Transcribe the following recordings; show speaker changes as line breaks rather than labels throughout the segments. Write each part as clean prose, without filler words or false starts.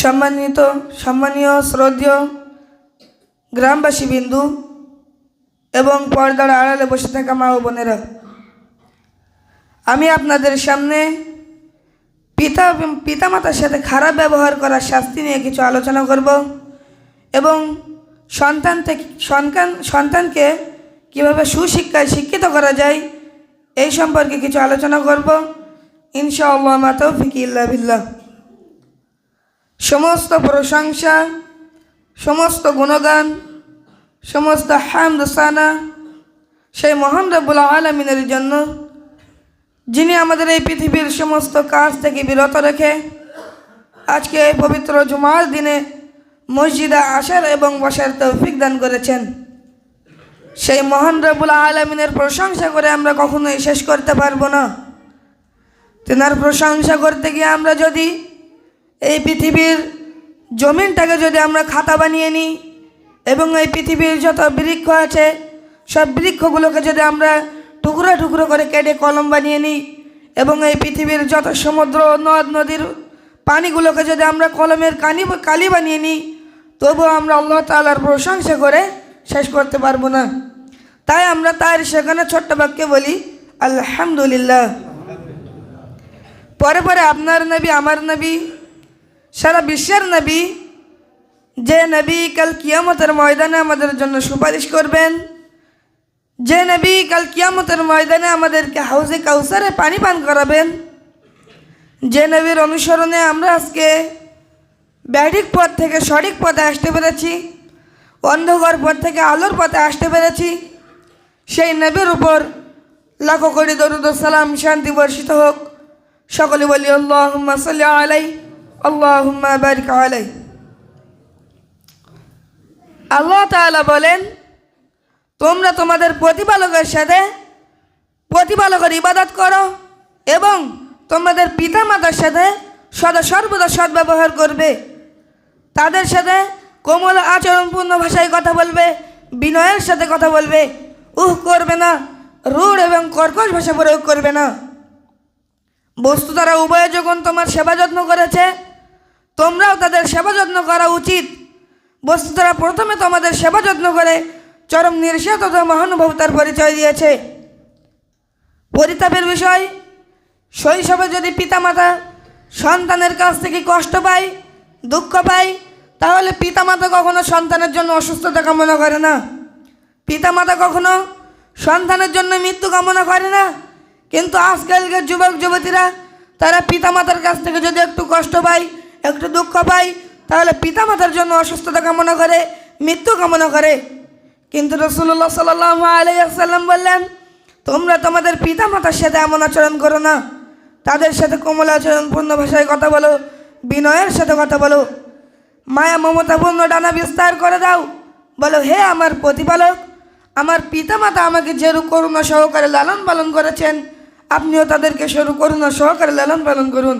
সম্মানীয় শ্রদ্ধেয় গ্রামবাসী বিন্দু এবং পর্দার আড়ালে বসে থাকা মা ও বোনেরা, আমি আপনাদের সামনে পিতামাতার সাথে খারাপ ব্যবহার করার শাস্তি নিয়ে কিছু আলোচনা করব এবং সন্তানকে কিভাবে সুশিক্ষায় শিক্ষিত করা যায় এই সম্পর্কে কিছু আলোচনা করব ইনশাআল্লাহ। মা তৌফিক ইল্লা বিল্লাহ। সমস্ত প্রশংসা, সমস্ত গুণগান, সমস্ত হামদ সানা সেই মহান রব্বুল আলামিনের জন্য, যিনি আমাদের এই পৃথিবীর সমস্ত কাজ থেকে বিরত রেখে আজকে এই পবিত্র জুমার দিনে মসজিদে আসার এবং বসার তৌফিক দান করেছেন। সেই মহান রব্বুল আলামিনের প্রশংসা করে আমরা কখনোই শেষ করতে পারবো না। তেনার প্রশংসা করতে গিয়ে আমরা যদি এই পৃথিবীর জমিনটাকে যদি আমরা খাতা বানিয়ে নিই এবং এই পৃথিবীর যত বৃক্ষ আছে সব বৃক্ষগুলোকে যদি আমরা টুকরো টুকরো করে কেটে কলম বানিয়ে নিই এবং এই পৃথিবীর যত সমুদ্র নদ নদীর পানিগুলোকে যদি আমরা কলমের কালি বানিয়ে নিই, তবুও আমরা আল্লাহ তাআলার প্রশংসা করে শেষ করতে পারবো না। তাই আমরা তার সেখানে ছোট্ট বাক্যে বলি আলহামদুলিল্লাহ। পরে পরে আপনার নবী, আমার নবী, সারা বিশ্বের নবী, যে নবী কাল কিয়ামতের ময়দানে আমাদের জন্য সুপারিশ করবেন, যে নবী কাল কিয়ামতের ময়দানে আমাদেরকে হাউজে কাউসারে পানি পান করাবেন, যে নবীর অনুসরণে আমরা আজকে ব্যাঠিক পথ থেকে সঠিক পথে আসতে পেরেছি, অন্ধকার পথ থেকে আলোর পথে আসতে পেরেছি, সেই নবীর উপর লাখো কোটি দরুদ ও সালাম শান্তি বর্ষিত হোক। সকলে বলি আল্লাহুম্মা সাল্লি আলাইহি আল্লাহুম্মা বারিক আলাইহি। আল্লাহ তাআলা বলেন, তোমরা তোমাদের প্রতিপালকের সাথে প্রতিপালকের ইবাদত করো এবং তোমাদের পিতামাতার সাথে সদা সর্বদা সদ্ব্যবহার করবে। তাদের সাথে কোমল আচরণপূর্ণ ভাষায় কথা বলবে, বিনয়ের সাথে কথা বলবে, করবে না, রূঢ় এবং কর্কশ ভাষা প্রয়োগ করবে না। বস্তু তারা উভয়ে যখন তোমার সেবা যত্ন করেছে, তোমরাও তাদের সেবা যত্ন করা উচিত। বস্তু তারা প্রথমে তোমাদের সেবা যত্ন করে চরম নির্যাত তথা মহানুভবতার পরিচয় দিয়েছে। পরিতাপের বিষয়, শৈশবে যদি পিতামাতা সন্তানের কাছ থেকে কষ্ট পায়, দুঃখ পায়, তাহলে পিতামাতা কখনো সন্তানের জন্য অসুস্থতা কামনা করে না, পিতামাতা কখনো সন্তানের জন্য মৃত্যু কামনা করে না। কিন্তু আজকালকার যুবক যুবতীরা তারা পিতামাতার কাছ থেকে যদি একটু কষ্ট পায়, একটু দুঃখ পায়, তাহলে পিতামাতার জন্য অসুস্থতা কামনা করে, মৃত্যু কামনা করে। কিন্তু রাসূলুল্লাহ সাল্লাল্লাহু আলাইহি ওয়াসাল্লাম বললেন, তোমরা তোমাদের পিতামাতার সাথে এমন আচরণ করো না, তাদের সাথে কোমল আচরণপূর্ণ ভাষায় কথা বলো, বিনয়ের সাথে কথা বলো, মায়া মমতাপূর্ণ ডানা বিস্তার করে দাও। বলো, হে আমার প্রতিপালক, আমার পিতামাতা আমাকে যেরূপ করুণা সহকারে লালন পালন করেছেন, আপনিও তাদেরকে সেরূপ করুণা সহকারে লালন পালন করুন।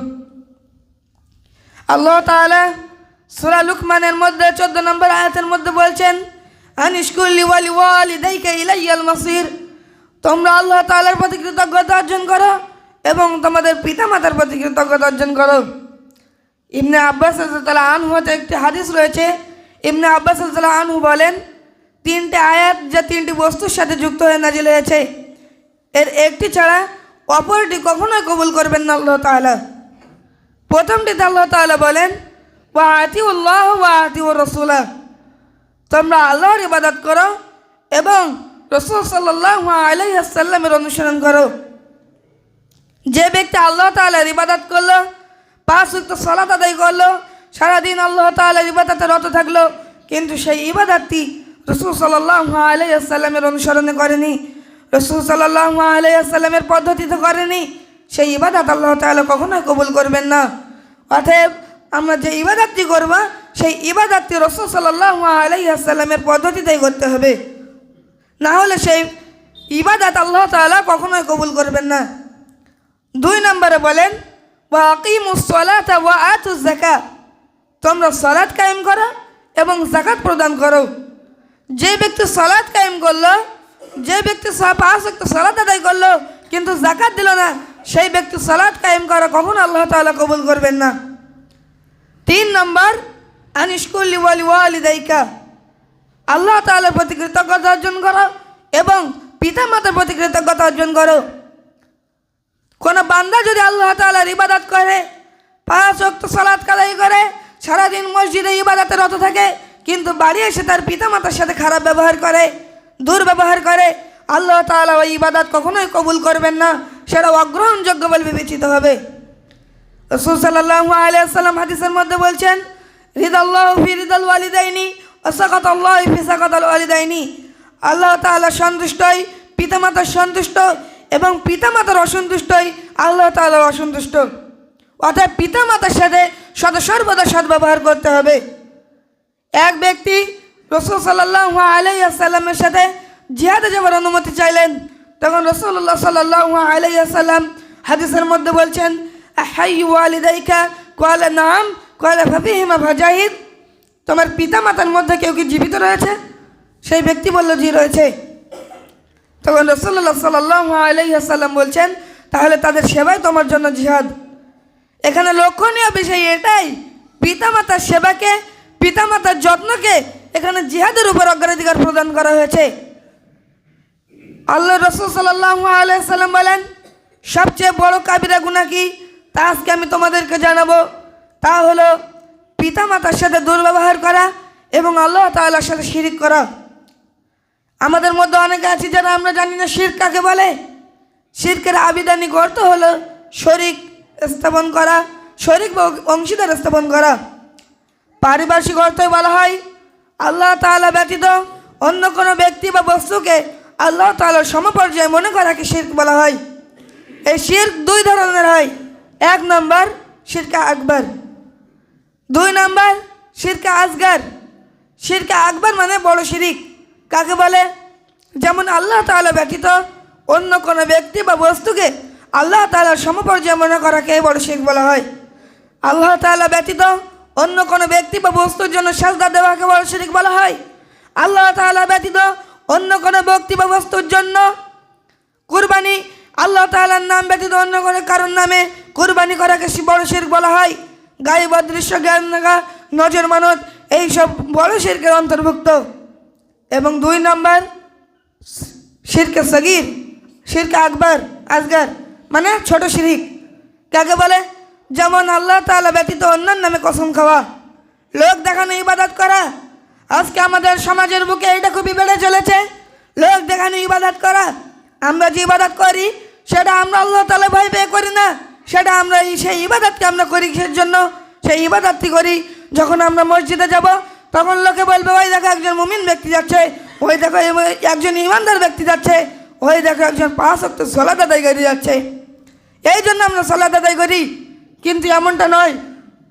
আল্লাহ তাআলা সূরা লুকমানের মধ্যে 14 নম্বর আয়াতের মধ্যে বলছেন, আনিশকুর লিওয়ালি ওয়ালিদাইকা ইলাইয়াল মাসির। তোমরা আল্লাহ তাআলার প্রতি কৃতজ্ঞতা অর্জন করো এবং তোমাদের পিতামাতার প্রতি কৃতজ্ঞতা অর্জন করো। ইবনে আব্বাস রাদিয়াল্লাহু আনহু হতে একটি হাদিস রয়েছে। ইবনে আব্বাস রাদিয়াল্লাহু আনহু বলেন, 3টে আয়াত যা 3টি বস্তুর সাথে যুক্ত হয়ে নাজিল হয়েছে, এর একটি ছাড়া অপরটি কখনোই কবুল করবেন না আল্লাহ তাআলা। প্রথমটিতে আল্লাহ তাআলা বলেন, ওয়া আতিউল্লাহ ওয়া আতিউর রাসূলা, তোমরা আল্লাহর ইবাদত করো এবং রাসূল সাল্লাল্লাহু আলাইহি ওয়াসাল্লামের অনুসরণ করো। যে ব্যক্তি আল্লাহ তাআলার ইবাদত করলো, 5 ওয়াক্ত সালাত আদায় করলো, সারাদিন আল্লাহ তাআলার ইবাদতে রত থাকলো, কিন্তু সেই ইবাদতটি রাসূল সাল্লাল্লাহু আলাইহি ওয়াসাল্লামের অনুসরণে করেনি, রাসূল সাল্লাল্লাহু আলাইহি ওয়াসাল্লামের পদ্ধতিতে করেনি, সেই ইবাদত আল্লাহ তাআলা কখনোই কবুল করবেন না। অতএব আমরা যে ইবাদতটি করব, সেই ইবাদতটি রাসূল সাল্লাল্লাহু আলাইহি ওয়াসাল্লামের পদ্ধতিতেই করতে হবে, না হলে সেই ইবাদত আল্লাহ তাআলা কখনোই কবুল করবেন না। 2 নম্বরে বলেন, ওয়া আকিমুস সালাতা ওয়া আতুজ যাকাত, তোমরা সালাত কায়েম করো এবং যাকাত প্রদান করো। যে ব্যক্তি সালাত কায়েম করলো, যে ব্যক্তি 5 ওয়াক্ত সালাত আদায় করলো কিন্তু যাকাত দিল না, সেই ব্যক্তি সালাত কায়েম করা কখনো আল্লাহ তাআলা কবুল করবেন না। 3 নম্বর আনিশকুর লিওয়ালিদাইকা, আল্লাহ তাআলার প্রতি কৃতজ্ঞতা অর্জন করো এবং পিতা মাতার প্রতি কৃতজ্ঞতা অর্জন করো। কোনো বান্দা যদি আল্লাহ তাআলার ইবাদত করে, 5 ওয়াক্ত সালাত আদায় করে, সারাদিন মসজিদে ইবাদতে রত থাকে, কিন্তু বাড়ি এসে তার পিতা মাতার সাথে খারাপ ব্যবহার করে, দুর্ব্যবহার করে, আল্লাহ তাআলা ওই ইবাদত কখনোই কবুল করবেন না, সেটা অগ্রহণযোগ্য বলে বিবেচিত হবে। রাসূল সাল্লাল্লাহু আলাইহি ওয়াসাল্লাম হাদিসের মধ্যে বলছেন, রিদাল্লাহু ফি রিদাল ওয়ালিদাইনি ওয়া সাকাতাল্লাহু ফি সাকাতাল ওয়ালিদাইনি, আল্লাহ তাআলা সন্তুষ্টই পিতামাতার সন্তুষ্ট এবং পিতামাতার অসন্তুষ্টই আল্লাহ তাআলার অসন্তুষ্ট। অর্থাৎ পিতামাতার সাথে সর্বদা সদ্ব্যবহার করতে হবে। এক ব্যক্তি রাসূল সাল্লাল্লাহু আলাইহি ওয়াসাল্লামের সাথে জিহাদে যাওয়ার অনুমতি চাইলেন, তখন রাসূলুল্লাহ সাল্লাল্লাহু আলাইহি ওয়াসাল্লাম হাদিসের মধ্যে বলছেন, আহাইয়ু ওয়ালিদাইকা, ক্বালা নাম, ক্বালা ফাফিহিমা ফাজাহিদ, তোমার পিতা মাতার মধ্যে কেউ কি জীবিত রয়েছে? সেই ব্যক্তি বলল, জি রয়েছে। তখন রাসূলুল্লাহ সাল্লাল্লাহু আলাইহি ওয়াসাল্লাম বলছেন, তাহলে তাদের সেবাই তোমার জন্য জিহাদ। এখানে লক্ষণীয় বিষয় এটাই, পিতামাতার সেবাকে, পিতামাতার যত্নকে এখানে জিহাদের উপর অগ্রাধিকার প্রদান করা হয়েছে। আল্লাহ রাসূল সাল্লাল্লাহু আলাইহি ওয়াসাল্লাম বলেন, সবচেয়ে বড় কাবিরা গুনাহ কি তা আজকে আমি তোমাদেরকে জানাবো। তা হলো পিতামাতার সাথে দুর্ব্যবহার করা এবং আল্লাহ তাআলার সাথে শিরক করা। আমাদের মধ্যে অনেকে আছে যারা আমরা জানি না শিরক কাকে বলে। শিরকের আবিধানিক অর্থ হলো শরীক স্থাপন করা, শরীক বা অংশীদার স্থাপন করা। পারিভাষিক অর্থই বলা হয় আল্লাহ তাআলা ব্যতীত অন্য কোনো ব্যক্তি বা বস্তুকে আল্লাহ তাআলার সমপর্যায়ে মনে করাকে শিরক বলা হয়। এই শিরক 2 ধরনের হয়। 1 নম্বর শিরকে আকবর, 2 নম্বর শিরকে আসগর। শিরকে আকবর মানে বড় শিরিক। কাকে বলে? যেমন আল্লাহ তাআলা ব্যতীত অন্য কোনো ব্যক্তি বা বস্তুকে আল্লাহ তাআলার সমপর্যায়ে মনে করাকে বড় শিরক বলা হয়। আল্লাহ তাআলা ব্যতীত অন্য কোনো ব্যক্তি বা বস্তুর জন্য সাজদা দেওয়াকে বড় শিরক বলা হয়। আল্লাহ তাআলা ব্যতীত অন্য কোনো ব্যক্তি বা বস্তুর জন্য কুরবানি, আল্লাহ তাআলার নাম ব্যতীত অন্য কোনো কারোর নামে কুরবানি করাকে বড় শিরক বলা হয়। গায়েব অদৃশ্য জ্ঞান লাগা, নজর মানত, এইসব বড় শিরকের অন্তর্ভুক্ত। এবং 2 নম্বর শিরকে সগীর, শিরকে আকবর, আসগর মানে ছোট শিরিক। কাকে বলে? যেমন আল্লাহ তাআলা ব্যতীত অন্যের নামে কসম খাওয়া, লোক দেখানো ইবাদত করা। আজকে আমাদের সমাজের বুকে এটা খুবই বেড়ে চলেছে, লোক দেখানো ইবাদত করা। আমরা যে ইবাদত করি সেটা আমরা আল্লাহ তাআলা ভয় পেয়ে করি না, সেটা আমরা সেই ইবাদতকে আমরা করি কিসের জন্য? সেই ইবাদতটি করি যখন আমরা মসজিদে যাব তখন লোকে বলবে, ওই দেখো একজন মুমিন ব্যক্তি যাচ্ছে, ওই দেখো একজন ইমানদার ব্যক্তি যাচ্ছে, ওই দেখো একজন 5 ওয়াক্ত সালাত আদায়কারী যাচ্ছে। এই জন্য আমরা সালাত আদায় করি। কিন্তু এমনটা নয়,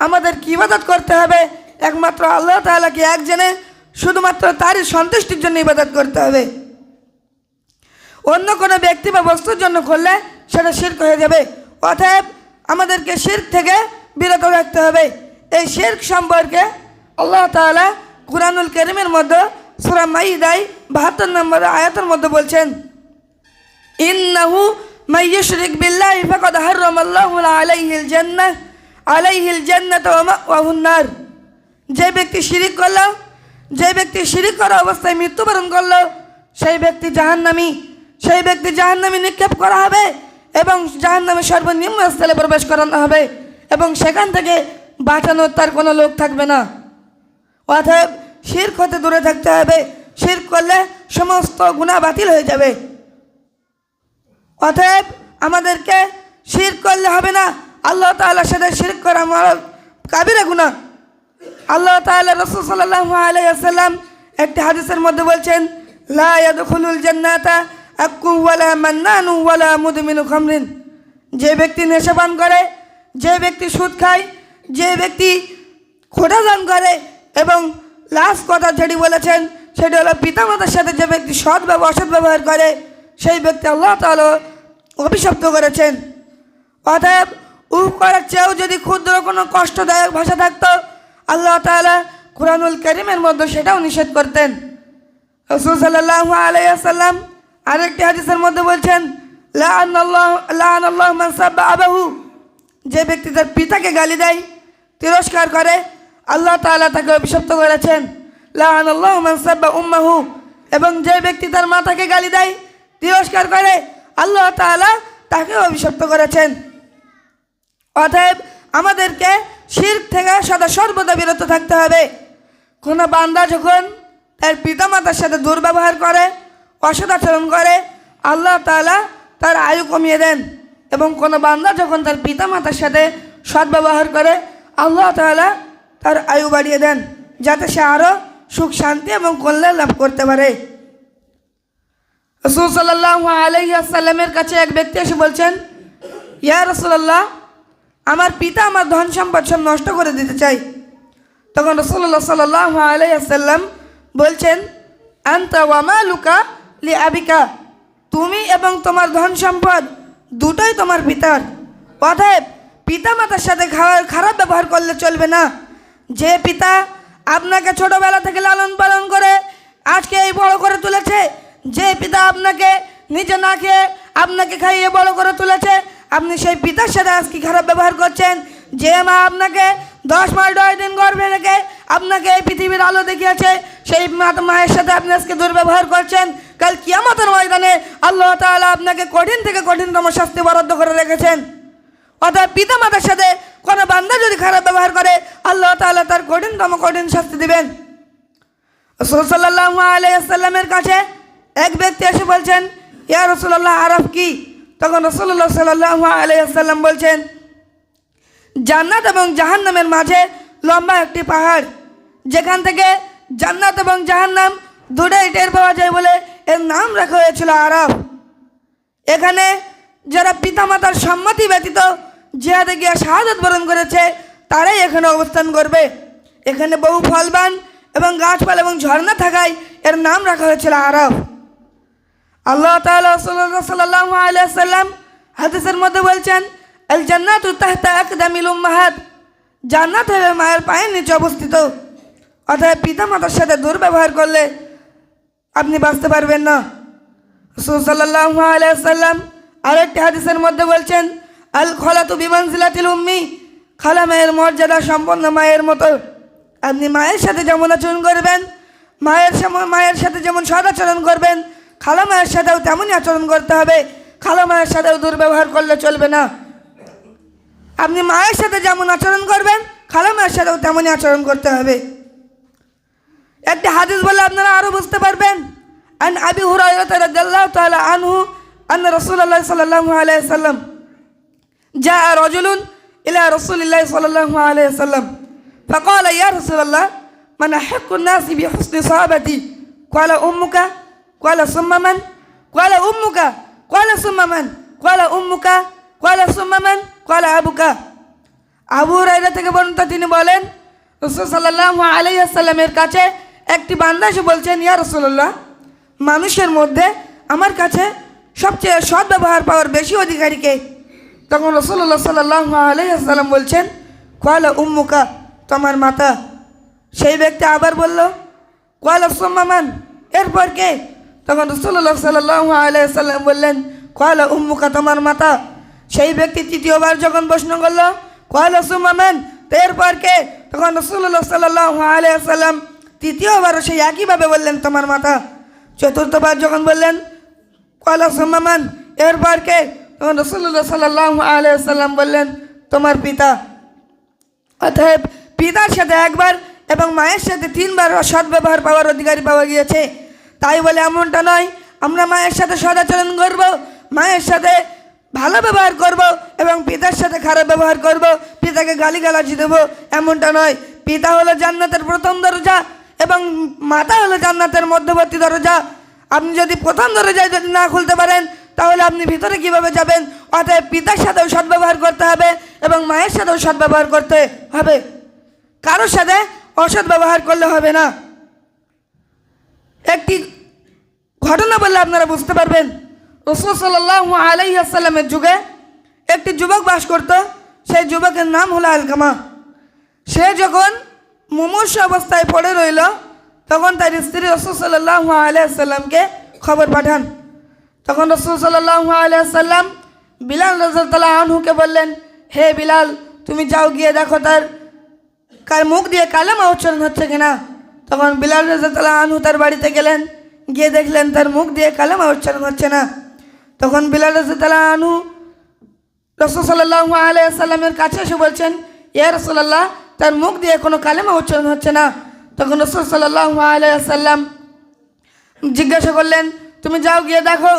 আমাদের কি ইবাদত করতে হবে একমাত্র আল্লাহ তাআলাকে এক জেনে শুধুমাত্র তারই সন্তুষ্টির জন্য ইবাদত করতে হবে। অন্য কোনো ব্যক্তি বা বস্তুর জন্য করলে সেটা শিরক হয়ে যাবে। অতএব আমাদেরকে শিরক থেকে বিরত রাখতে হবে। এই শিরক সম্পর্কে আল্লাহ তাআলা কুরআনুল কারীমের মধ্যে সূরা মাইদায় 72 নম্বর আয়াতের মধ্যে বলছেন, ইন্নাহু মান ইউশরিক বিল্লাহি ফাকাদ হারামাল্লাহু আলাইহিল জান্নাহ আলাইহিল জান্নাতু ওয়া মাওয়াহুন নার। যে ব্যক্তি শিরক করলো, যে ব্যক্তি শিরক করা অবস্থায় মৃত্যুবরণ করলো, সেই ব্যক্তি জাহান্নামী, সেই ব্যক্তি জাহান্নামে নিক্ষেপ করা হবে এবং জাহান্নামে সর্বনিম্ন স্থলে প্রবেশ করানো হবে এবং সেখান থেকে বাঁচানোর তার কোনো লোক থাকবে না। অতএব শিরক হতে দূরে থাকতে হবে। শিরক করলে সমস্ত গুনাহ বাতিল হয়ে যাবে। অতএব আমাদেরকে শিরক করলে হবে না, আল্লাহ তাআলার সাথে শিরক করা কাবিরা গুনাহ। আল্লাহ তাআলা রাসূল সাল্লাল্লাহু আলাইহি ওয়াসাল্লাম একটি হাদিসের মধ্যে বলছেন, লা ইয়াদখুলুল জান্নাতা আক্কু ওয়ালা মান্নানু ওয়ালা মুদমিনু খামরিন। যে ব্যক্তি নেশাপান করে, যে ব্যক্তি সুদ খায়, যে ব্যক্তি খোঁটাদান করে এবং লাস্ট কথা যেটি বলেছেন সেটি হলো পিতামাতার সাথে যে ব্যক্তি সৎ ব্যবহার অসৎ ব্যবহার করে, সেই ব্যক্তি আল্লাহ তাআলা অভিশপ্ত করেছেন। অতএব করার চেয়েও যদি ক্ষুদ্র কোনো কষ্টদায়ক ভাষা থাকতো, আল্লাহ তাআলা কুরআনুল কারীমের মধ্যে সেটাও নিষেধ করতেন। রাসূল সাল্লাল্লাহু আলাইহি ওয়াসাল্লাম আরেকটি হাদিসের মধ্যে বলছেন, লাআনাল্লাহু মান সাব্বা আবাহু। যে ব্যক্তি তার পিতাকে গালি দেয়, তিরস্কার করে আল্লাহ তাআলা তাকে অভিশপ্ত করেছেন। লাআনাল্লাহু মান সাব্বা উম্মাহু, এবং যে ব্যক্তি তার মাতাকে গালি দেয়, তিরস্কার করে, আল্লাহ তাআলা তাকে অভিশপ্ত করেছেন। অতএব আমাদেরকে শিরক থেকে সদা সর্বদা বিরত থাকতে হবে। কোনো বান্দা যখন তার পিতামাতার সাথে দুর্ব্যবহার করে, অসদাচরণ করে, আল্লাহ তাআলা তার আয়ু কমিয়ে দেন, এবং কোনো বান্দা যখন তার পিতামাতার সাথে সদ্ব্যবহার করে, আল্লাহ তাআলা তার আয়ু বাড়িয়ে দেন, যাতে সে আরও সুখ শান্তি এবং কল্যাণ লাভ করতে পারে। রাসূল সাল্লাল্লাহু আলাইহি ওয়াসাল্লামের কাছে এক ব্যক্তি এসে বলছেন, ইয়া রাসূলুল্লাহ, আমার পিতা আমার ধন সম্পদ সব নষ্ট করে দিতে চাই। তখন রাসূলুল্লাহ সাল্লাল্লাহু আলাইহি ওয়াসাল্লাম বলছেন, আনতা ওয়া মালুকা লিআবিকা, তুমি এবং তোমার ধন সম্পদ দুটোই তোমার পিতার। অতএব পিতামাতার সাথে খারাপ ব্যবহার করলে চলবে না। যে পিতা আপনাকে ছোটবেলা থেকে লালন পালন করে আজকে এই বড় করে তুলেছে, যে পিতা আপনাকে নিজে না খেয়ে আপনাকে খাইয়ে বড় করে তুলেছে, আপনি সেই পিতার সাথে আজকে খারাপ ব্যবহার করছেন। যে মা আপনাকে 10 মাস 10 দিন গর্ভে রেখে আপনাকে এই পৃথিবীর আলো দেখিয়েছে, সেই মায়ের সাথে আপনি আজকে দুর্ব্যবহার করছেন। কাল কিয়ামতের ময়দানে আল্লাহ তাআলা আপনাকে কঠিন থেকে কঠিনতম শাস্তি বরাদ্দ করে রেখেছেন। অর্থাৎ পিতা মাতার সাথে কোনো বান্দা যদি খারাপ ব্যবহার করে, আল্লাহ তাআলা তার কঠিনতম কঠিন শাস্তি দিবেন। রাসূল সাল্লাল্লাহু আলাইহি ওয়াসাল্লামের কাছে এক ব্যক্তি এসে বলছেন, ইয়া রাসূলুল্লাহ, আরাফ কি? তখন রাসূলুল্লাহ সাল্লাল্লাহু আলাইহি ওয়াসাল্লাম বলছেন, জান্নাত এবং জাহান্নামের মাঝে লম্বা একটি পাহাড়, যেখান থেকে জান্নাত এবং জাহান্নাম দুটোই টের পাওয়া যায় বলে এর নাম রাখা হয়েছিল আরাফ। এখানে যারা পিতামাতার সম্মতি ব্যতীত জিহাদে গিয়ে শাহাদাত বরণ করেছে, তারাই এখানে অবস্থান করবে। এখানে বহু ফলবান এবং গাছপালা এবং ঝর্ণা থাকায় এর নাম রাখা হয়েছিল আরাফ। আল্লাহ তাআলা রাসূলুল্লাহ সাল্লাল্লাহু আলাইহি ওয়াসাল্লাম হাদিসের মধ্যে বলছেন, আল জান্নাতু তাহতা আকদামিল উম্মাহাত, জান্নাত হলো মায়ের পায়ের নিচে অবস্থিত। অর্থাৎ পিতামাতার সাথে দুর্ব্যবহার করলে আপনি বাঁচতে পারবেন না। রাসূল সাল্লাল্লাহু আলাইহি ওয়াসাল্লাম আরেকটি হাদিসের মধ্যে বলছেন, আল খলাতু বিমানজিলাতিল উম্মি, খালা মায়ের মর্যাদা সম্পন্ন মায়ের মতো। আপনি মায়ের সাথে যেমন আচরণ করবেন, মায়ের সাথে যেমন সদাচরণ করবেন, খালা মায়ের সাথেও তেমনই আচরণ করতে হবে। খালা মায়ের সাথেও দুর্ব্যবহার করলে চলবে না। আপনি মায়ের সাথে যেমন আচরণ করবেন, খালা মায়ের সাথেও তেমনই আচরণ করতে হবে। একটি হাদিস বলে আপনারা আরও বুঝতে পারবেন। আন আবি হুরায়রা রাদিয়াল্লাহু তাআলা আনহু আন্না রাসূলুল্লাহ সাল্লাল্লাহু আলাইহি ওয়াসাল্লাম জাআ রাজুলুন ইলা রাসূলিল্লাহ সাল্লাল্লাহু আলাইহি ওয়াসাল্লাম ফাকালা ইয়া রাসূলুল্লাহ মান আহাক্কুন নাসি বিহুসনি সাহাবাতি ক্বালা উম্মুকা ক্বালা সুম্মা মান ক্বালা উম্মুকা ক্বালা সুম্মা মান ক্বালা উম্মুকা ক্বালা সুম্মা মান ক্বালা আবুকা। আবু হুরায়রা থেকে বর্ণিত, তিনি বলেন, রাসূল সাল্লাল্লাহু আলাইহি ওয়াসাল্লামের কাছে একটি বান্দা এসে বলছেন, ইয়া রাসূলুল্লাহ, মানুষের মধ্যে আমার কাছে সবচেয়ে সৎ ব্যবহার পাওয়ার বেশি অধিকারী কে? তখন রাসূলুল্লাহ সাল্লাল্লাহু আলাইহি ওয়াসাল্লাম বলছেন, ক্বালা উম্মুকা, তোমার মাতা। সেই ব্যক্তি আবার বলল, ক্বালা সুম্মা মান, এরপর কে? তখন রাসূলুল্লাহ সাল্লাল্লাহু আলাইহি ওয়াসাল্লাম বললেন, ক্বালা উম্মুকা, তোমার মাতা। সেই ব্যক্তি তৃতীয়বার যখন প্রশ্ন করল, ক্বালা সুম্মা মান, এরপর কে? তখন রাসূলুল্লাহ সাল্লাল্লাহু আলাইহি ওয়াসাল্লাম তৃতীয়বারও সেই একইভাবে বললেন, তোমার মাতা। চতুর্থবার যখন বললেন, ক্বালা সুম্মা মান, এরপর কে? তখন রাসূলুল্লাহ সাল্লাল্লাহু আলাইহি ওয়াসাল্লাম বললেন, তোমার পিতা। অতএব পিতার সাথে একবার এবং মায়ের সাথে 3 বার সৎ ব্যবহার পাওয়ার অধিকারী পাওয়া গিয়েছে। তাই বলে এমনটা নয় আমরা মায়ের সাথে সদাচরণ করব, মায়ের সাথে ভালো ব্যবহার করব এবং পিতার সাথে খারাপ ব্যবহার করব, পিতাকে গালিগালাজি দেব, এমনটা নয়। পিতা হলো জান্নাতের প্রথম দরজা এবং মাতা হলো জান্নাতের মধ্যবর্তী দরজা। আপনি যদি প্রথম দরজায় যদি না খুলতে পারেন, তাহলে আপনি ভিতরে কিভাবে যাবেন? অতএব পিতার সাথেও সদ্ব্যবহার করতে হবে এবং মায়ের সাথেও সদ্ব্যবহার করতে হবে। কারোর সাথে অসৎ ব্যবহার করলে হবে না। একটি ঘটনা বললে আপনারা বুঝতে পারবেন। রাসূল সাল্লাল্লাহু আলাইহি ওয়াসাল্লামের যুগে একটি যুবক বাস করত। সেই যুবকের নাম হলো আলকামা। সে যখন মুমূর্ষু অবস্থায় পড়ে রইল, তখন তার স্ত্রী রাসূল সাল্লাল্লাহু আলাইহি ওয়াসাল্লামকে খবর পাঠান। তখন রাসূল সাল্লাল্লাহু আলাইহি ওয়াসাল্লাম বিলাল রাদিয়াল্লাহু আনহুকে বললেন, হে বিলাল, তুমি যাও গিয়ে দেখো তার কার মুখ দিয়ে কালেমা উচ্চারণ হচ্ছে কিনা। তখন বিলাল রাদিয়াল্লাহু আনহু তার বাড়িতে গেলেন, গিয়ে দেখলেন তার মুখ দিয়ে কালেমা উচ্চারণ হচ্ছে না। তখন বিলাল রাদিয়াল্লাহু আনহু রাসূল সাল্লাল্লাহু আলাইহি ওয়াসাল্লামের কাছে এসে বলছেন, ইয়া রাসূলুল্লাহ, তার মুখ দিয়ে কোনো কালেমা উচ্চারণ হচ্ছে না। তখন রাসূল সাল্লাল্লাহু আলাইহি ওয়াসাল্লাম জিজ্ঞাসা করলেন, তুমি যাও গিয়ে দেখো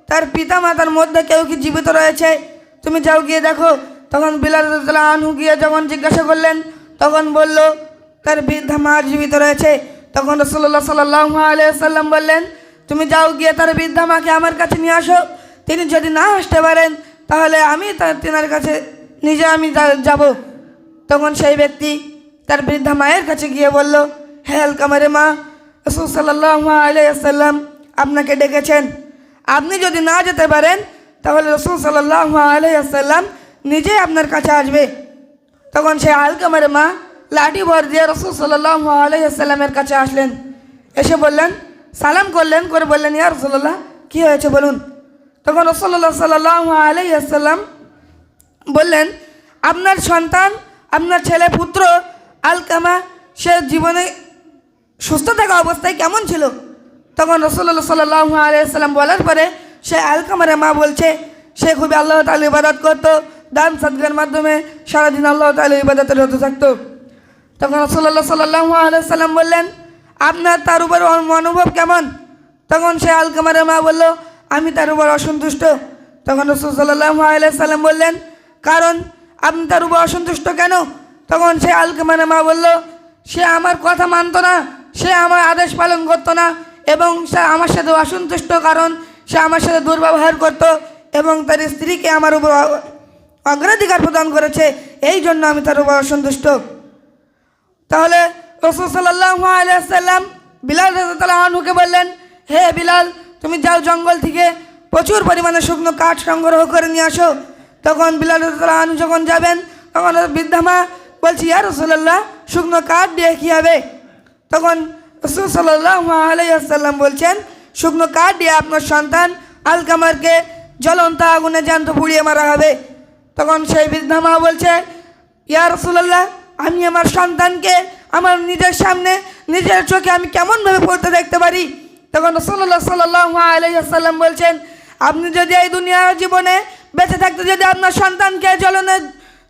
তার পিতা মাতার মধ্যে কেউ কি জীবিত রয়েছে, তুমি যাও গিয়ে দেখো। তখন বিলাল রাদিয়াল্লাহু আনহু গিয়ে যখন জিজ্ঞাসা করলেন, তখন বলল তার বৃদ্ধা মা জীবিত রয়েছে। তখন রাসূলুল্লাহ সাল্লাল্লাহু আলাইহি ওয়াসাল্লাম বললেন, তুমি যাও গিয়ে তার বৃদ্ধা মাকে আমার কাছে নিয়ে আসো। তিনি যদি না আসতে পারেন তাহলে আমি তেনার কাছে নিজে আমি যাব। তখন সেই ব্যক্তি তার বৃদ্ধা মায়ের কাছে গিয়ে বলল, হে আলকামারে মা, রাসূল সাল্লাল্লাহু আলাইহি ওয়াসাল্লাম আপনাকে ডেকেছেন। আপনি যদি না যেতে পারেন তাহলে রাসূল সাল্লাল্লাহু আলাইহি ওয়াসাল্লাম নিজেই আপনার কাছে আসবে। তখন সেই আলকামারে মা লাঠি ভর দিয়ে রাসূল সাল্লাল্লাহু আলাইহি ওয়াসাল্লামের কাছে আসলেন। এসে বললেন, সালাম করলেন, করে বললেন, ইয়া রাসূলুল্লাহ, কী হয়েছে বলুন। তখন রাসূলুল্লাহ সাল্লাল্লাহু আলাইহি ওয়াসাল্লাম বললেন, আপনার সন্তান, আপনার ছেলে পুত্র আলকামা, সে জীবনে সুস্থ থাকা অবস্থায় কেমন ছিল। তখন রাসূলুল্লাহ সাল্লাল্লাহু আলাইহি ওয়াসাল্লাম বলার পরে সে আলকামারে মা বলছে, সে খুবই আল্লাহ তাআলার ইবাদত করত, দান সাদকার মাধ্যমে সারাদিন আল্লাহ তাআলার ইবাদতে রত থাকতো। তখন রাসূলুল্লাহ সাল্লাল্লাহু আলাইহি ওয়াসাল্লাম বললেন, আপনার তার উপর অনুভব কেমন। তখন সে আলকামারে মা বলল, আমি তার উপর অসন্তুষ্ট। তখন রাসূল সাল্লাল্লাহু আলাইহি ওয়াসাল্লাম বললেন, কারণ আপনি তার উপর অসন্তুষ্ট কেন। তখন সে আলকামারে মা বলল, সে আমার কথা মানত না, সে আমার আদেশ পালন করতো না, এবং সে আমার সাথে অসন্তুষ্ট কারণ সে আমার সাথে দুর্ব্যবহার করত এবং তার স্ত্রীকে আমার উপর অগ্রাধিকার প্রদান করেছে, এই জন্য আমি তার উপর অসন্তুষ্ট। তাহলে রাসূল সাল্লাল্লাহু আলাইহি ওয়াসাল্লাম বিলাল রাদিয়াল্লাহু আনহুকে বললেন, হে বিলাল, তুমি যাও জঙ্গল থেকে প্রচুর পরিমাণে শুকনো কাঠ সংগ্রহ করে নিয়ে আসো। তখন বিলাল রাদিয়াল্লাহু আনহু যখন যাবেন, তখন বৃদ্ধা মা বলছি, ইয়া রাসূলুল্লাহ, শুকনো কাঠ দিয়ে কী হবে। তখন রাসূল সাল্লাল্লাহু আলাইহি ওয়াসাল্লাম বলছেন, শুকনো কাঠ দিয়ে আপনার সন্তান আলকামারকে জ্বলন্ত আগুনে জ্যান্ত পুড়িয়ে মারা হবে। তখন সেই বৃদ্ধা মা বলছে, ইয়া রাসূলুল্লাহ, আমি আমার সন্তানকে আমার নিজের সামনে নিজের চোখে আমি কেমনভাবে পড়তে দেখতে পারি। তখন রাসূলুল্লাহ সাল্লাল্লাহু আলাইহি ওয়াসাল্লাম বলছেন, আপনি যদি এই দুনিয়ার জীবনে বেঁচে থাকতে যদি আপনার সন্তানকে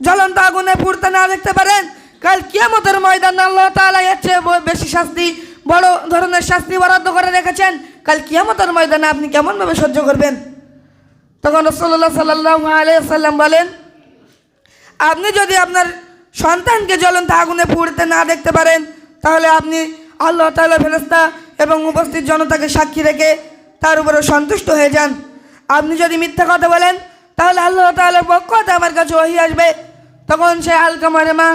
জ্বলন্ত আগুনে পুড়তে না দেখতে পারেন, কাল কিয়ামতের ময়দানে আল্লাহ তাআলা এর চেয়ে বেশি শাস্তি, বড় ধরনের শাস্তি বরাদ্দ করে রেখেছেন। কাল কিয়ামতের ময়দানে আপনি কেমনভাবে সহ্য করবেন। তখন রাসূলুল্লাহ সাল্লাল্লাহু আলাইহি ওয়াসাল্লাম বলেন, আপনি যদি আপনার সন্তানকে জ্বলন্ত আগুনে পুড়তে না দেখতে পারেন তাহলে আপনি আল্লাহ তাআলার ফেরেশতা এবং উপস্থিত জনতাকে সাক্ষী রেখে তার উপরে সন্তুষ্ট হয়ে যান। আপনি যদি মিথ্যা কথা বলেন তাহলে আল্লাহ তাআলার পক্ষ হতে আমার কাছে ওহী আসবে। তখন সে আলকামারে মা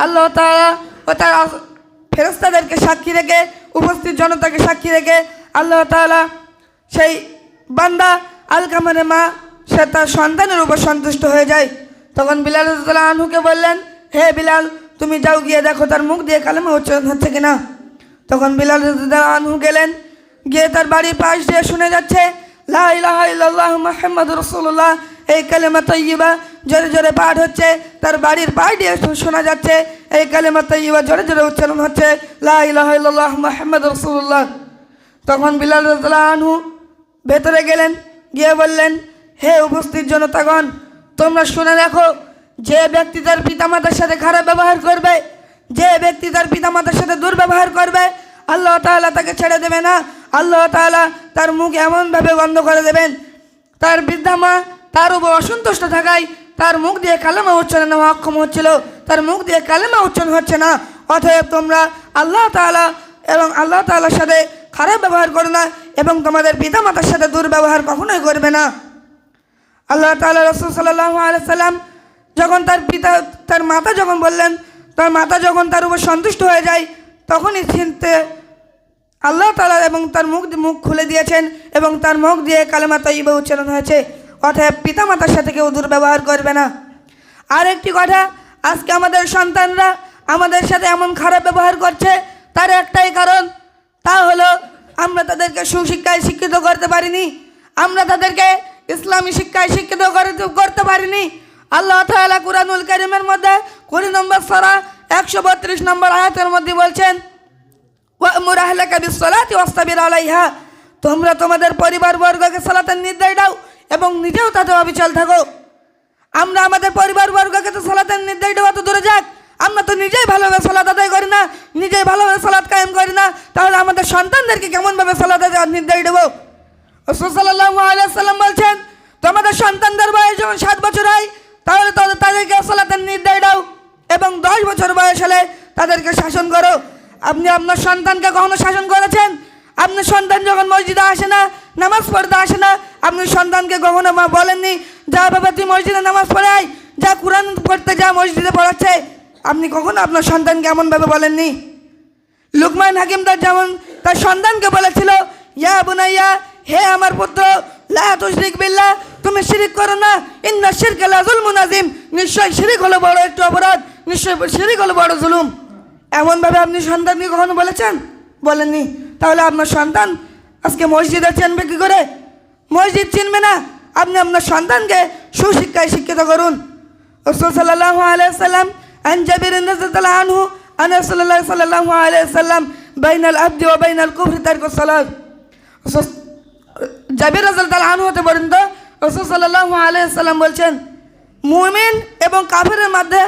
আল্লাহ তাআলা ও তার ফেরেশতাদেরকে সাক্ষী রেখে, উপস্থিত জনতাকে সাক্ষী রেখে আল্লাহ তাআলা সেই বান্দা আলকামারে মা সে তার সন্তানের উপর সন্তুষ্ট হয়ে যায়। তখন বিলাল রাদিয়াল্লাহু আনহুকে বললেন, হে বিলাল, তুমি যাও গিয়ে দেখো তার মুখ দিয়ে কালেমা উচ্চারণ হচ্ছে কিনা। তখন বিলাল রাদিয়াল্লাহু আনহু গেলেন, গিয়ে তার বাড়ির পাশ দিয়ে শুনে যাচ্ছে, লা ইলাহা ইল্লাল্লাহু মুহাম্মাদুর রাসূলুল্লাহ, এই কালেমা তাইয়্যিবা জোরে জোরে পাঠ হচ্ছে। তার বাড়ির পাশ দিয়ে শোনা যাচ্ছে এই কালেমা তাইয়্যিবা জোরে জোরে উচ্চারণ হচ্ছে, লা ইলাহা ইল্লাল্লাহু মুহাম্মাদুর রাসূলুল্লাহ। তখন বিলাল রাদিয়াল্লাহু আনহু ভেতরে গেলেন, গিয়ে বললেন, হে উপস্থিত জনতাগণ, তোমরা শুনে রাখো, যে ব্যক্তি তার পিতামাতার সাথে খারাপ ব্যবহার করবে, যে ব্যক্তি তার পিতামাতার সাথে দুর্ব্যবহার করবে, আল্লাহ তাআলা তাকে ছেড়ে দেবে না। আল্লাহ তাআলা তার মুখ এমনভাবে বন্ধ করে দেবেন, তার বৃদ্ধা মা তার উপর অসন্তুষ্ট থাকায় তার মুখ দিয়ে কালেমা উচ্চারণে অক্ষম হচ্ছিল, তার মুখ দিয়ে কালেমা উচ্চারণ হচ্ছে না। অতএব তোমরা আল্লাহ তাআলা এবং আল্লাহ তাআলার সাথে খারাপ ব্যবহার করো না এবং তোমাদের পিতামাতার সাথে দুর্ব্যবহার কখনোই করবে না। আল্লাহ তাআলা রাসূল সাল্লাল্লাহু আলাইহি সাল্লাম যখন তার মাতা যখন বললেন, তার মাতা যখন তার উপর সন্তুষ্ট হয়ে যায়, তখনই চিনতে আল্লাহ তাআলা এবং তার মুখ খুলে দিয়েছেন এবং তার মুখ দিয়ে কালেমা তাইয়্যিবা উচ্চারণ হয়েছে। অতএব পিতামাতার সাথে কেউ দুর্ব্যবহার করবে না। আর একটি কথা, আজকে আমাদের সন্তানরা আমাদের সাথে এমন খারাপ ব্যবহার করছে, তার একটাই কারণ, তা হলো আমরা তাদেরকে সুশিক্ষায় শিক্ষিত করতে পারিনি, আমরা তাদেরকে ইসলামী শিক্ষায় শিক্ষিত করতে পারিনি। আল্লাহ তাআলা কুরআনুল কারীমের মধ্যে 20 নম্বর সূরা 132 নম্বর আয়াতের মধ্যে বলছেন, ওয়া'মুর আহলাকা বিস-সালাতি ওয়াসতাবির আলাইহা, তোমরা তোমাদের পরিবার বর্গকে সালাতের নির্দেশ দাও এবং নিজেও তাতে অবিচল থাকো। আমরা আমাদের পরিবার বর্গকে তো সালাতের নির্দেশ দেওয়া তো দূরে যাক, আমরা তো নিজেই ভালোভাবে সালাত আদায় করি না, নিজেই ভালোভাবে সালাত কায়েম করি না, তাহলে আমাদের সন্তানদেরকে কেমনভাবে সালাত আদায়ের নির্দেশ দেবো? রাসূল সাল্লাল্লাহু আলাইহি ওয়াসাল্লাম বলছেন, তোমাদের সন্তানদের বয়স যখন 7 বছর হয় তাহলে তাদেরকে সালাতের নির্দেশ দাও এবং 10 বছর বয়স হলে তাদেরকে শাসন করো। আপনি আপনার সন্তানকে কখনো শাসন করেছেন? আপনার সন্তান যখন মসজিদে আসে না, নামাজ পড়তে আসে না, আপনি সন্তানকে কখনো বলেননি, যা বাবা তুই মসজিদে নামাজ পড়ে আয়, যা কোরআন পড়তে যা মসজিদে পড়াচ্ছে? আপনি কখনো আপনার সন্তানকে এমনভাবে বলেননি? লুকমান হাকিম যেমন তার সন্তানকে বলেছিল, ইয়া বুনাইয়া, হে আমার পুত্র, লা তুশরিক বিল্লাহ, তুমি শিরিক করো না, ইন্না শিরকা লাযুলমুন আযীম, নিশ্চয় শিরিক হলো বড় একটু অপরাধ, নিশ্চয় শিরিক হলো বড় জুলুম। এমনভাবে আপনি সন্তানকে কখনো বলেছেন? বলেননি। তাহলে আপনার সন্তান আজকে মসজিদে চিনবে কি করে? মসজিদ চিনবে না। আপনি আপনার সন্তানকে সুশিক্ষায় শিক্ষিত করুন। রাসূল সাল্লাল্লাহু আলাইহি ওয়াসাল্লাম আন জাবির রাদিয়াল্লাহু আনহু আন রাসূলুল্লাহ সাল্লাল্লাহু আলাইহি ওয়াসাল্লাম বাইনাল আবদি ওয়া বাইনাল কুফরি তারকুস সালাত। জাবির রাদিয়াল্লাহু আনহু হতে পর্যন্ত রাসূল সাল্লাল্লাহু আলাইহি ওয়াসাল্লাম বলছেন, মুমিন এবং কাফেরের মধ্যে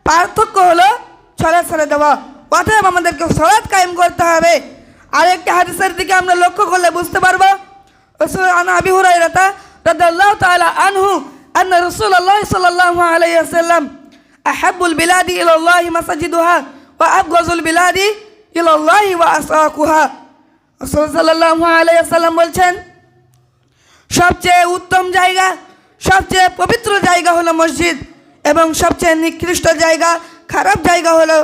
পার্থক্য হলো সালাত ছেড়ে দেওয়া। অতএব আমাদেরকে সালাত কায়েম করতে হবে। আরেকটি হাদিসের দিকে আমরা লক্ষ্য করলে বুঝতে পারবো, আন আবি হুরায়রা রাদিয়াল্লাহু তাআলা আনহু আন্না রাসূলুল্লাহ সাল্লাল্লাহু আলাইহি ওয়াসাল্লাম আহাব্বুল বিলাদি ইলাল্লাহি মাসাজিদুহা ওয়া আবগাযুল বিলাদি ইলাল্লাহি ওয়া আসওয়াকুহা। রাসূল সাল্লাল্লাহু আলাইহি ওয়াসাল্লাম বলছেন, সবচেয়ে উত্তম জায়গা, সবচেয়ে পবিত্র জায়গা হলো মসজিদ এবং সবচেয়ে নিকৃষ্ট জায়গা, খারাপ জায়গা হলো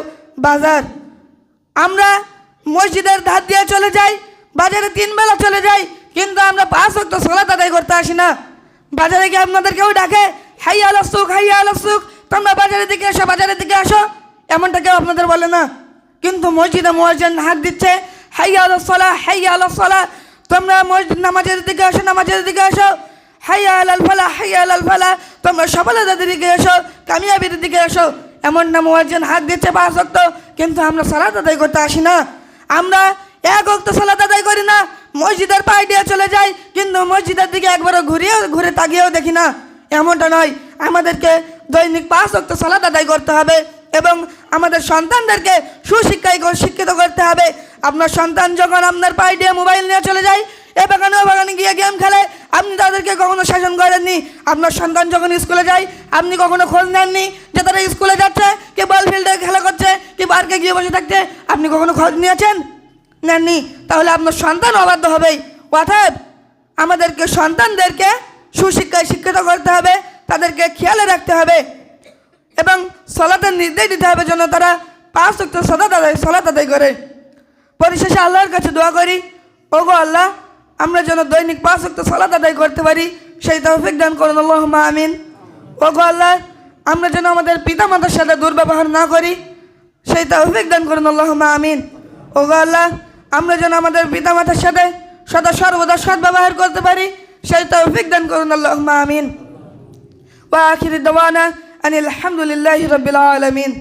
বাজার। আমরা মসজিদের ধার দিয়ে চলে যাই, বাজারে 3 বেলা চলে যাই, কিন্তু আমরা 5 ওয়াক্ত সালাত আদায় করতে আসি না। বাজারে গিয়ে আপনাদের কেউ ডাকে, হাইয়া আলাস সুক, হাইয়া আলাস সুক, তোমরা বাজারের দিকে এসো, বাজারের দিকে আসো, এমনটা কেউ আপনাদের বলে না। কিন্তু মসজিদে মুয়াজ্জিন হাত দিচ্ছে, হাইয়া আলাস সালাহ, হাইয়া আলাস সালাহ, তোমরা মসজিদ নামাজের দিকে আসো, নামাজের দিকে আসো, হাইয়া আলাল ফালাহ, হাইয়া আলাল ফালাহ, তোমরা সফলতার দিকে এসো, কামিয়াবির দিকে এসো। এমন না মুয়াজ্জিন হাত দিচ্ছে 5 ওয়াক্ত, কিন্তু আমরা সালাত আদায় করতে আসি না। আমরা 1 ওয়াক্ত সালাত আদায় করি না, মসজিদের পায়ে দিয়ে চলে যাই, কিন্তু মসজিদের দিকে একবারও ঘুরে তাকিয়েও দেখি না। এমনটা নয়, আমাদেরকে দৈনিক 5 ওয়াক্ত সালাত আদায় করতে হবে এবং আমাদের সন্তানদেরকে সুশিক্ষায় শিক্ষিত করতে হবে। আপনার সন্তান যখন আপনার পায়ে দিয়ে মোবাইল নিয়ে চলে যায়, এ বাগানে ও বাগানে গিয়ে গেম খেলে, আপনি তাদেরকে কখনো শাসন করেননি। আপনার সন্তান যখন স্কুলে যায়, আপনি কখনো খোঁজ নেননি যে তারা স্কুলে যাচ্ছে, কি বল ফিল্ডে খেলা করছে, কি পার্কে গিয়ে বসে থাকছে? আপনি কখনো খোঁজ নিয়েছেন? নেননি। তাহলে আপনার সন্তান অবাধ্য হবেই। অতএব আমাদেরকে সন্তানদেরকে সুশিক্ষায় শিক্ষিত করতে হবে, তাদেরকে খেয়ালে রাখতে হবে এবং সালাতের নির্দেশ দিতে হবে যেন তারা 5 ওয়াক্ত সালাত আদায় করে। পরিশেষে আল্লাহর কাছে দোয়া করি, ওগো আল্লাহ, আমরা যেন দৈনিক 5 ওয়াক্ত সালাত আদায় করতে পারি, সেই তৌফিক দান করুন, আল্লাহুম্মা আমিন। ওগো আল্লাহ, আমরা যেন আমাদের পিতামাতার সাথে দুর্ব্যবহার না করি, সেই তৌফিক দান করুন, আল্লাহুম্মা আমিন। ওগো আল্লাহ, আমরা যেন আমাদের পিতামাতার সাথে সদা সর্বদা সদ্ব্যবহার করতে পারি, সেই তৌফিক দান করুন, আল্লাহুম্মা আমিন। ওয়া আখিরু দাওয়ানা আনিল হামদুলিল্লাহি রাব্বিল আলামিন।